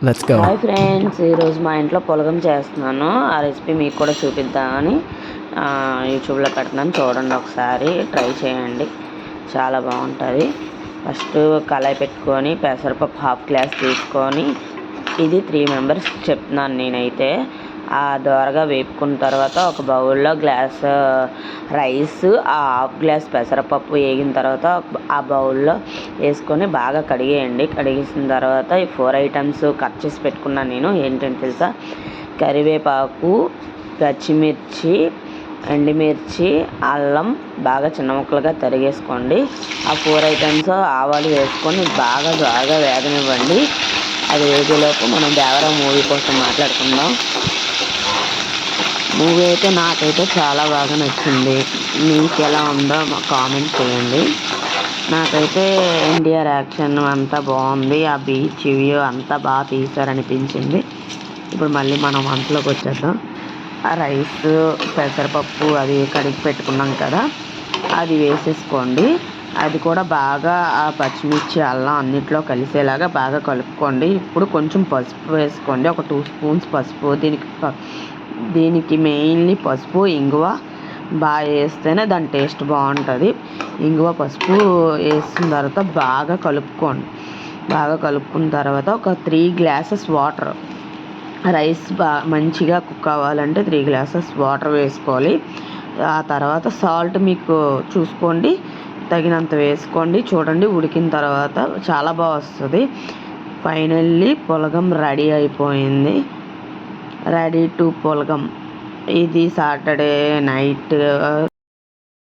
Let's go. Hi friends, ఈరోజు మా ఇంట్లో పులగం చేస్తున్నాను. ఆ రెసిపీ మీకు కూడా చూపిద్దామని యూట్యూబ్లో పెడుతున్నాను. చూడండి, ఒకసారి ట్రై చేయండి, చాలా బాగుంటుంది. ఫస్ట్ కళాయి పెట్టుకొని పెసరపప్పు హాఫ్ గ్లాస్ తీసుకొని, ఇది 3 మెంబర్స్ చెప్తున్నాను నేనైతే. ఆ దోరగా వేపుకున్న తర్వాత ఒక బౌల్లో గ్లాస్ రైస్, ఆ హాఫ్ గ్లాస్ పెసరపప్పు వేగిన తర్వాత ఆ బౌల్లో వేసుకొని బాగా కడిగేయండి. కడిగేసిన తర్వాత ఈ 4 ఐటమ్స్ కట్ చేసి పెట్టుకున్నాను నేను. ఏంటంటే తెలుసా, కరివేపాకు, పచ్చిమిర్చి, ఎండుమిర్చి, అల్లం బాగా చిన్న ముక్కలుగా తరిగేసుకోండి. ఆ 4 ఐటమ్స్ ఆవాలు వేసుకొని బాగా వేగనివ్వండి. అది వేగేలోపు మనం దేవరా మూవీ కోసం మాట్లాడుకుందాం. మూవీ అయితే నాకైతే చాలా బాగా నచ్చింది. మీకు ఎలా ఉందో కామెంట్ చేయండి. నాకైతే ఎన్టీఆర్ యాక్షన్ అంతా బాగుంది. ఆ బీచ్ వ్యూ అంతా బాగా తీశారనిపించింది. ఇప్పుడు మళ్ళీ మనం వంటలోకి వచ్చేద్దాం. ఆ రైస్, పెసరపప్పు అది కడిగి పెట్టుకున్నాం కదా, అది వేసేసుకోండి. అది కూడా బాగా ఆ పచ్చిమిర్చి, అల్లం అన్నిట్లో కలిసేలాగా బాగా కలుపుకోండి. ఇప్పుడు కొంచెం పసుపు వేసుకోండి, ఒక 2 స్పూన్స్ పసుపు. దీనికి మెయిన్లీ పసుపు, ఇంగువ బాగా వేస్తేనే దాని టేస్ట్ బాగుంటుంది. ఇంగువ, పసుపు వేసిన తర్వాత బాగా కలుపుకోండి. బాగా కలుపుకున్న తర్వాత ఒక 3 గ్లాసెస్ వాటర్, రైస్ మంచిగా కుక్ అవ్వాలంటే 3 గ్లాసెస్ వాటర్ వేసుకోవాలి. ఆ తర్వాత సాల్ట్ మీకు చూసుకోండి, తగినంత వేసుకోండి. చూడండి, ఉడికిన తర్వాత చాలా బాగా వస్తుంది. ఫైనల్లీ పులగం రెడీ అయిపోయింది. రెడీ టు పులగం. ఇది సాటర్డే నైట్